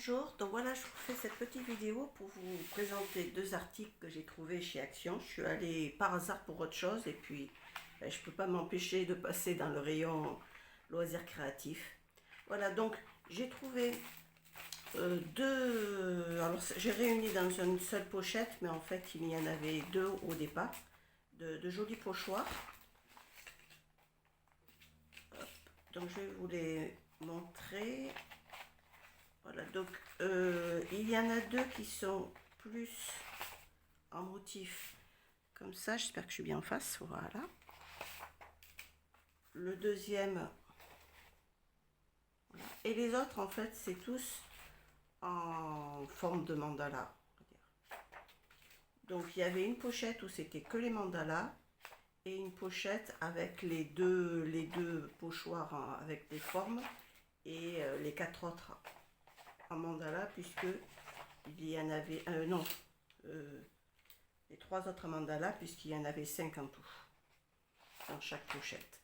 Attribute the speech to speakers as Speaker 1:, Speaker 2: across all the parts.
Speaker 1: Bonjour, donc voilà, je vous fais cette petite vidéo pour vous présenter deux articles que j'ai trouvés chez Action. Je suis allée par hasard pour autre chose et puis je ne peux pas m'empêcher de passer dans le rayon loisirs créatifs. Voilà, donc j'ai trouvé deux. Alors j'ai réuni dans une seule pochette, mais en fait il y en avait deux au départ, de jolis pochoirs. Hop, donc je vais vous les montrer. Voilà, donc il y en a deux qui sont plus en motif comme ça. J'espère que je suis bien en face. Voilà. Le deuxième. Voilà. Et les autres, en fait, c'est tous en forme de mandala. Donc il y avait une pochette où c'était que les mandalas et une pochette avec les deux pochoirs avec des formes et les quatre autres en mandala, puisque il y en avait les trois autres mandalas, puisqu'il y en avait 5 en tout dans chaque pochette.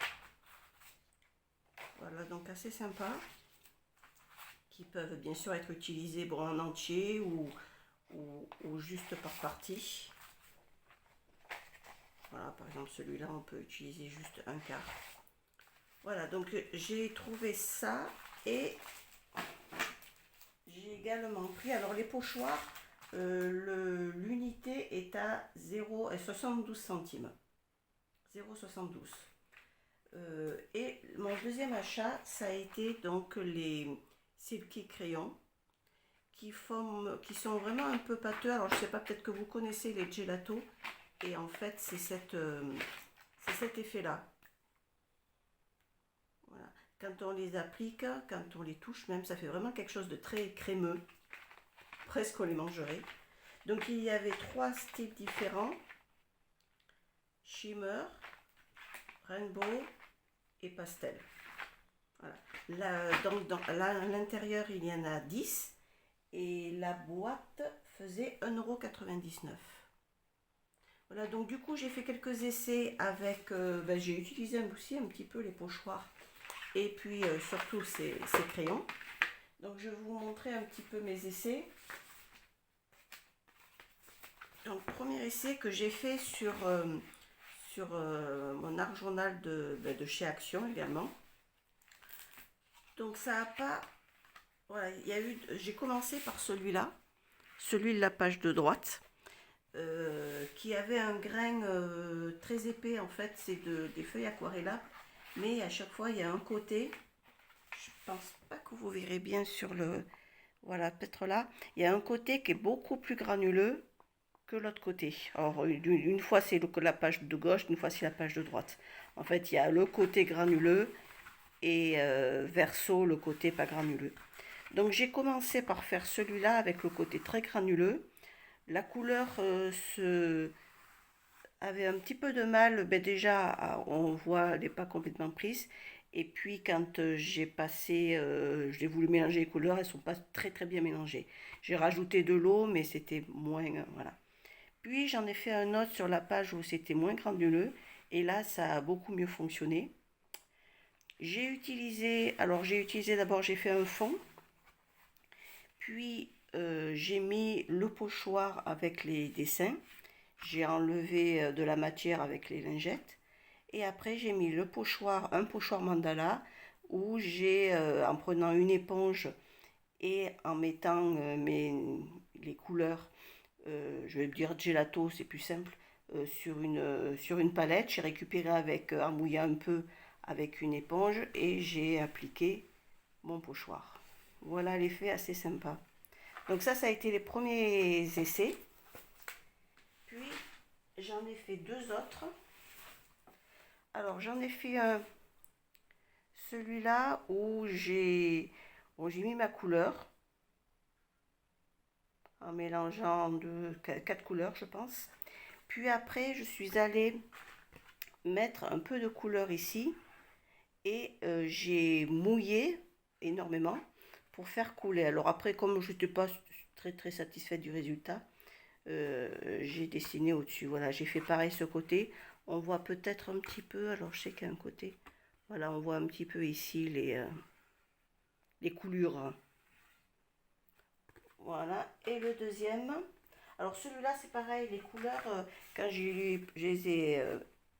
Speaker 1: Voilà, donc assez sympa, qui peuvent bien sûr être utilisés en entier ou juste par partie. Voilà, par exemple celui-là on peut utiliser juste un quart. Voilà, donc j'ai trouvé ça et j'ai également pris, alors les pochoirs, l'unité est à 0,72 centimes. 0,72. Et mon deuxième achat, ça a été donc les Silky crayons qui sont vraiment un peu pâteux. Alors je sais pas, peut-être que vous connaissez les gelato, et en fait c'est cet effet-là. Voilà. Quand on les applique, quand on les touche même, ça fait vraiment quelque chose de très crémeux. Presque on les mangerait. Donc il y avait trois styles différents: shimmer, rainbow et pastel. Voilà. Là, à l'intérieur, il y en a 10 et la boîte faisait 1,99 €. Voilà, donc du coup, j'ai fait quelques essais avec. J'ai utilisé aussi un petit peu les pochoirs et puis surtout ces crayons. Donc, je vais vous montrer un petit peu mes essais. Donc, premier essai que j'ai fait sur mon arc journal de chez Action également. Donc ça a pas. Voilà, j'ai commencé par celui-là, celui de la page de droite, qui avait un grain très épais. En fait, c'est des feuilles aquarellables, mais à chaque fois il y a un côté. Je pense pas que vous verrez bien sur le. Voilà, peut-être là. Il y a un côté qui est beaucoup plus granuleux que l'autre côté. Alors, une fois c'est la page de gauche, une fois c'est la page de droite. En fait, il y a le côté granuleux et verso, le côté pas granuleux. Donc, j'ai commencé par faire celui-là avec le côté très granuleux. La couleur avait un petit peu de mal. Déjà, on voit, elle n'est pas complètement prise. Et puis, quand j'ai j'ai voulu mélanger les couleurs, elles ne sont pas très très bien mélangées. J'ai rajouté de l'eau, mais c'était moins. Voilà. Puis j'en ai fait un autre sur la page où c'était moins granuleux et là ça a beaucoup mieux fonctionné. J'ai utilisé d'abord, j'ai fait un fond, puis j'ai mis le pochoir avec les dessins, j'ai enlevé de la matière avec les lingettes et après j'ai mis un pochoir mandala où en prenant une éponge et en mettant les couleurs, je vais dire gelato, c'est plus simple, sur une palette. J'ai récupéré en mouillant un peu avec une éponge et j'ai appliqué mon pochoir. Voilà l'effet assez sympa. Donc ça a été les premiers essais. Puis j'en ai fait deux autres. Alors j'en ai fait celui-là où j'ai mis ma couleur en mélangeant quatre couleurs, je pense. Puis après, je suis allée mettre un peu de couleur ici et j'ai mouillé énormément pour faire couler. Alors après, comme je n'étais pas très très satisfaite du résultat, j'ai dessiné au-dessus. Voilà, j'ai fait pareil ce côté. On voit peut-être un petit peu, alors je sais qu'il y a un côté, voilà, on voit un petit peu ici les coulures. Voilà. Et le deuxième. Alors celui-là, c'est pareil, les couleurs, quand je les ai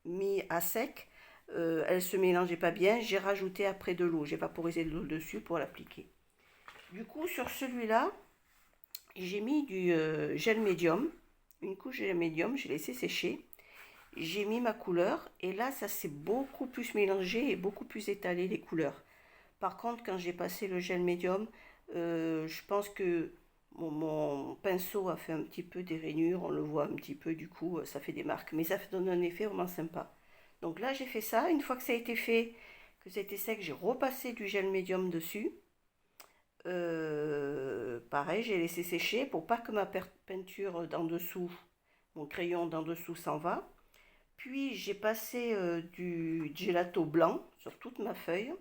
Speaker 1: mis à sec, elles se mélangeaient pas bien. J'ai rajouté après de l'eau. J'ai vaporisé de l'eau dessus pour l'appliquer. Du coup, sur celui-là, j'ai mis du gel médium. Une couche de gel médium, j'ai laissé sécher. J'ai mis ma couleur et là, ça s'est beaucoup plus mélangé et beaucoup plus étalé les couleurs. Par contre, quand j'ai passé le gel médium, je pense que mon pinceau a fait un petit peu des rainures, on le voit un petit peu, du coup, ça fait des marques. Mais ça donne un effet vraiment sympa. Donc là, j'ai fait ça. Une fois que ça a été fait, que ça a été sec, j'ai repassé du gel médium dessus. Pareil, j'ai laissé sécher pour pas que ma peinture d'en dessous, mon crayon d'en dessous s'en va. Puis j'ai passé du gelato blanc sur toute ma feuille.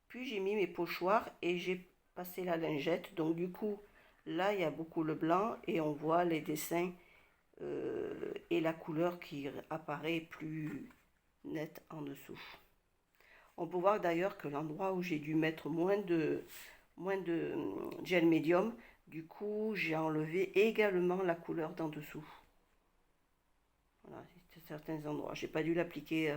Speaker 1: Puis j'ai mis mes pochoirs et j'ai passé la lingette. Donc du coup, là, il y a beaucoup le blanc et on voit les dessins et la couleur qui apparaît plus nette en dessous. On peut voir d'ailleurs que l'endroit où j'ai dû mettre moins de gel médium, du coup, j'ai enlevé également la couleur d'en dessous. Voilà, certains endroits. J'ai pas dû l'appliquer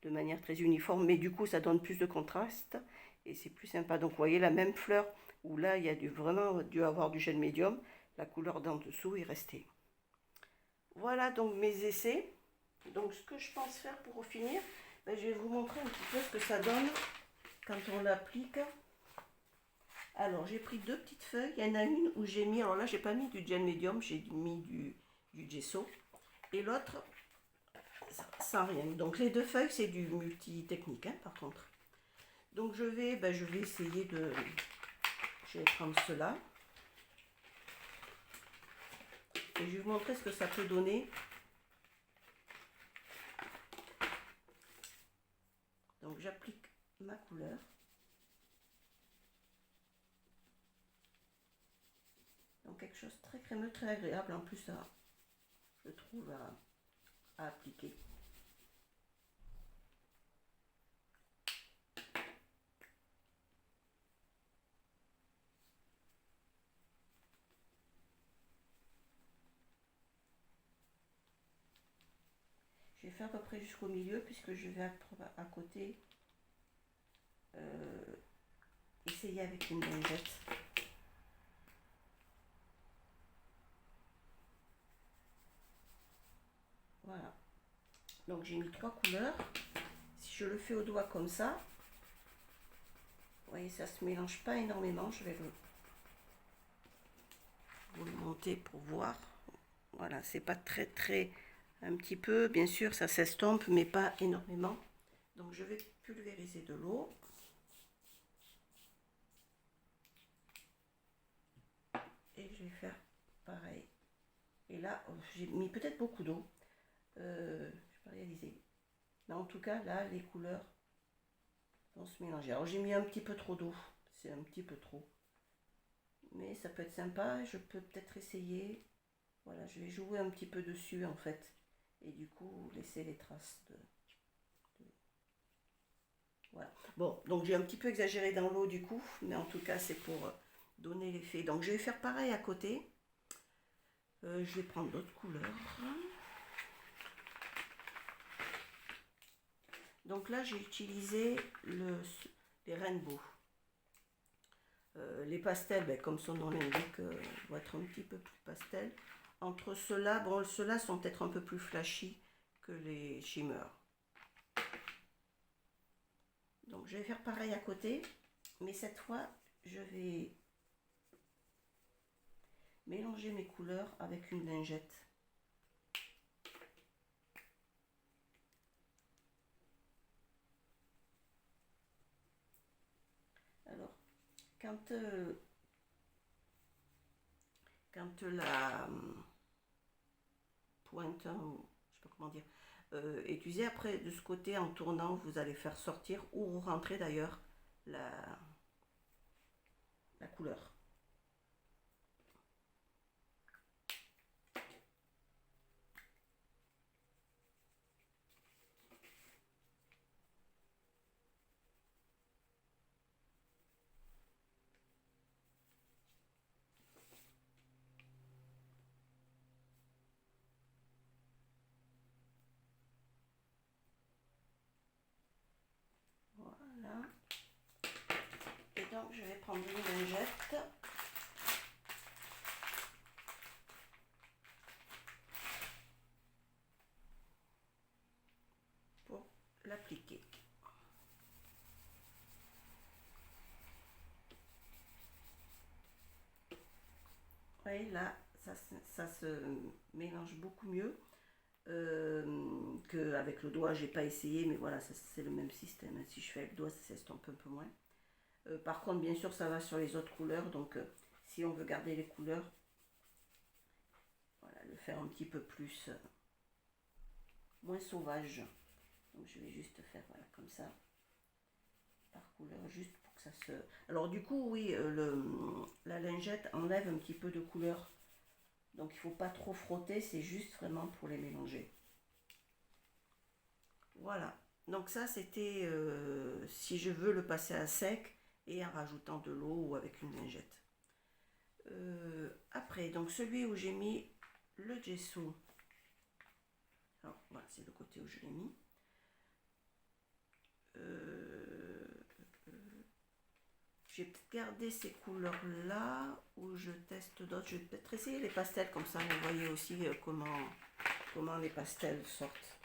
Speaker 1: de manière très uniforme, mais du coup, ça donne plus de contraste et c'est plus sympa. Donc, vous voyez la même fleur où là, il y a vraiment dû avoir du gel médium. La couleur d'en dessous est restée. Voilà donc mes essais. Donc, ce que je pense faire pour finir, ben, je vais vous montrer un petit peu ce que ça donne quand on l'applique. Alors, j'ai pris deux petites feuilles. Il y en a une où j'ai mis, alors là, j'ai pas mis du gel médium, j'ai mis du gesso. Et l'autre, sans rien. Donc, les deux feuilles, c'est du multi-technique, hein, par contre. Donc, je vais essayer de... Je vais prendre cela. Et je vais vous montrer ce que ça peut donner. Donc, j'applique ma couleur. Donc, quelque chose de très crémeux, très agréable. En plus, ça, je trouve, à appliquer. Je vais faire à peu près jusqu'au milieu puisque je vais à côté essayer avec une lingette. Voilà. Donc j'ai mis 3 couleurs. Si je le fais au doigt comme ça, vous voyez, ça se mélange pas énormément. Je vais vous le monter pour voir. Voilà, c'est pas très un petit peu, bien sûr, ça s'estompe, mais pas énormément. Donc je vais pulvériser de l'eau. Et je vais faire pareil. Et là, j'ai mis peut-être beaucoup d'eau. Je n'ai pas réalisé. Mais en tout cas, là, les couleurs vont se mélanger. Alors j'ai mis un petit peu trop d'eau. C'est un petit peu trop. Mais ça peut être sympa. Je peux peut-être essayer. Voilà, je vais jouer un petit peu dessus en fait. Et du coup, laisser les traces de... Voilà. Bon, donc j'ai un petit peu exagéré dans l'eau du coup. Mais en tout cas, c'est pour donner l'effet. Donc je vais faire pareil à côté. Je vais prendre d'autres couleurs. Donc là, j'ai utilisé les rainbows. Les pastels, ben, comme son nom l'indique, vont être un petit peu plus pastel. Entre ceux-là, bon, ceux-là sont peut-être un peu plus flashy que les shimmer. Donc je vais faire pareil à côté, mais cette fois, je vais mélanger mes couleurs avec une lingette. Alors, quand la pointe, hein, je sais pas comment dire, est usée, après de ce côté en tournant, vous allez faire sortir ou rentrer d'ailleurs la couleur. Voilà. Et donc je vais prendre une lingette. Pour l'appliquer. Et là, ça se mélange beaucoup mieux qu'avec le doigt. J'ai pas essayé, mais voilà, c'est le même système. Si je fais avec le doigt, ça s'estompe un peu moins. Par contre, bien sûr, ça va sur les autres couleurs. Donc, si on veut garder les couleurs, voilà, le faire un petit peu plus, moins sauvage. Donc, je vais juste faire voilà, comme ça, par couleur, juste pour que ça se... Alors, du coup, oui, la lingette enlève un petit peu de couleur. Donc il ne faut pas trop frotter, c'est juste vraiment pour les mélanger. Voilà, donc ça c'était si je veux le passer à sec et en rajoutant de l'eau ou avec une lingette. Après, donc celui où j'ai mis le gesso, alors voilà, c'est le côté où je l'ai mis. Je vais peut-être garder ces couleurs là ou je teste d'autres. Je vais peut-être essayer les pastels, comme ça vous voyez aussi comment les pastels sortent.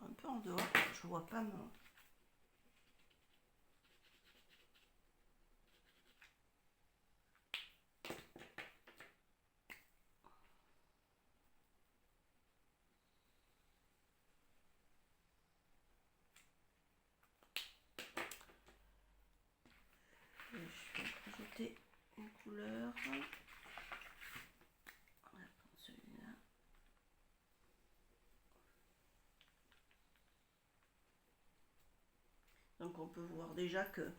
Speaker 1: Un peu en dehors, je vois pas mon... Je vais ajouter une couleur. On va prendre celui-là. Donc on peut voir déjà que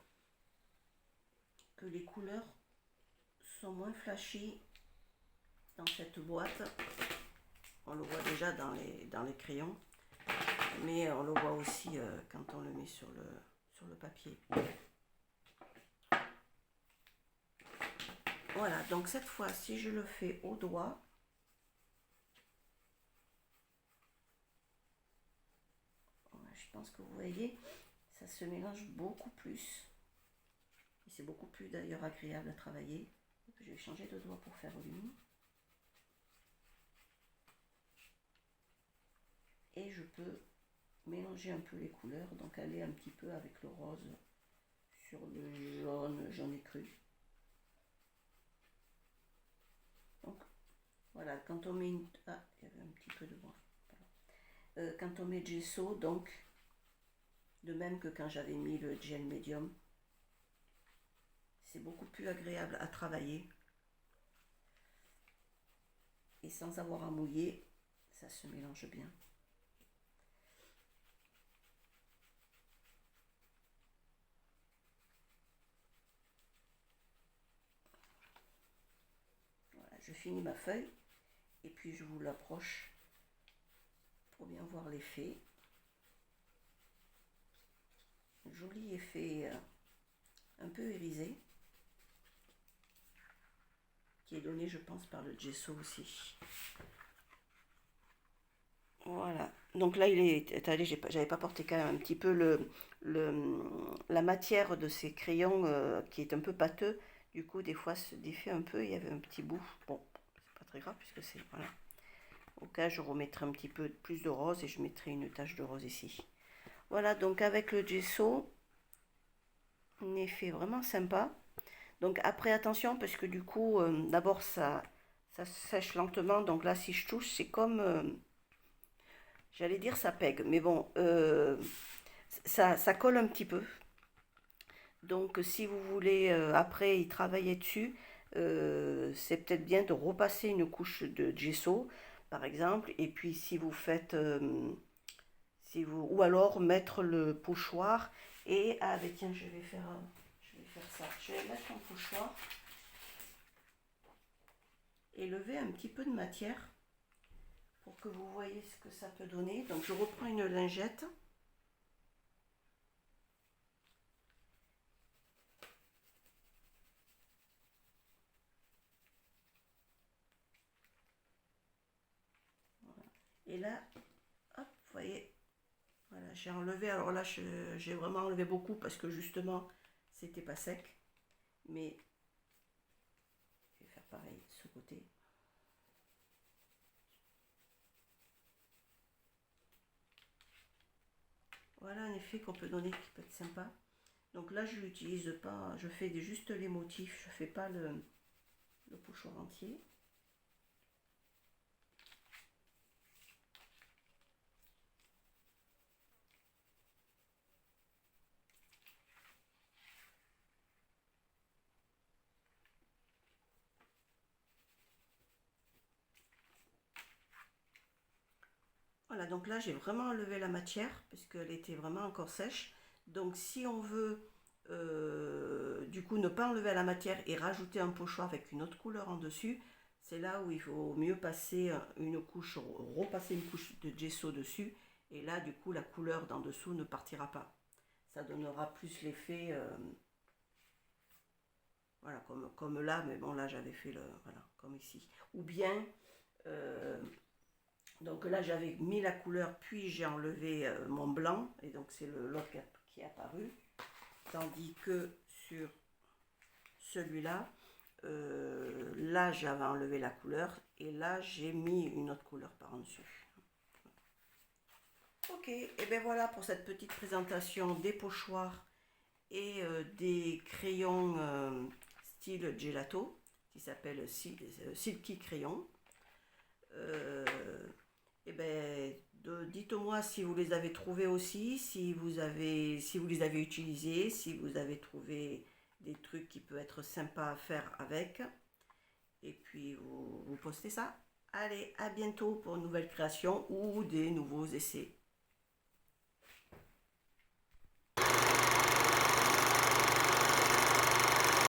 Speaker 1: les couleurs sont moins flashy dans cette boîte. On le voit déjà dans les crayons, mais on le voit aussi quand on le met sur le papier. Voilà, donc cette fois, si je le fais au doigt, je pense que vous voyez, ça se mélange beaucoup plus. Et c'est beaucoup plus d'ailleurs agréable à travailler. Je vais changer de doigt pour faire lui. Et je peux mélanger un peu les couleurs, donc aller un petit peu avec le rose sur le jaune, j'en ai cru. Donc voilà, quand on met une... Ah, il y avait un petit peu de bois. Quand on met gesso, donc, de même que quand j'avais mis le gel médium, c'est beaucoup plus agréable à travailler. Et sans avoir à mouiller, ça se mélange bien. Voilà, je finis ma feuille et puis je vous l'approche pour bien voir l'effet. Joli effet un peu irisé, qui est donné, je pense, par le gesso aussi. Voilà, donc là il est étalé, j'avais pas porté quand même un petit peu la matière de ces crayons qui est un peu pâteux. Du coup, des fois, se défait un peu, il y avait un petit bout. Bon, c'est pas très grave puisque c'est... Voilà. Au cas, je remettrai un petit peu plus de rose et je mettrai une tache de rose ici. Voilà, donc avec le gesso, un effet vraiment sympa. Donc après, attention, parce que du coup, d'abord, ça Ça sèche lentement, donc là, si je touche, c'est comme, j'allais dire ça pègue, mais bon, ça colle un petit peu. Donc, si vous voulez après y travailler dessus, c'est peut-être bien de repasser une couche de gesso, par exemple, et puis si vous faites, ou alors mettre le pochoir et ah ben tiens, je vais faire ça. Je vais mettre un pochoir et lever un petit peu de matière pour que vous voyez ce que ça peut donner. Donc, je reprends une lingette. Et là, hop, vous voyez, voilà, j'ai enlevé. Alors là, j'ai vraiment enlevé beaucoup parce que justement, c'était pas sec. Mais je vais faire pareil de ce côté. Voilà un effet qu'on peut donner qui peut être sympa. Donc là, je l'utilise pas, je fais juste les motifs, je fais pas le pochoir entier. Voilà, donc là j'ai vraiment enlevé la matière parce qu'elle était vraiment encore sèche. Donc si on veut du coup ne pas enlever la matière et rajouter un pochoir avec une autre couleur en dessus, c'est là où il faut mieux passer une couche, repasser une couche de gesso dessus. Et là du coup la couleur d'en dessous ne partira pas. Ça donnera plus l'effet, voilà, comme là, mais bon là j'avais fait le, voilà, comme ici. Ou bien euh, donc là, j'avais mis la couleur, puis j'ai enlevé mon blanc, et donc c'est l'autre qui est apparu. Tandis que sur celui-là, là j'avais enlevé la couleur, et là j'ai mis une autre couleur par-dessus. Ok, et bien voilà pour cette petite présentation des pochoirs et des crayons style gelato, qui s'appelle Silky Crayon. Euh, Eh ben, dites-moi si vous les avez trouvés aussi, si vous les avez utilisés, si vous avez trouvé des trucs qui peuvent être sympas à faire avec. Et puis vous postez ça. Allez, à bientôt pour une nouvelle création ou des nouveaux essais.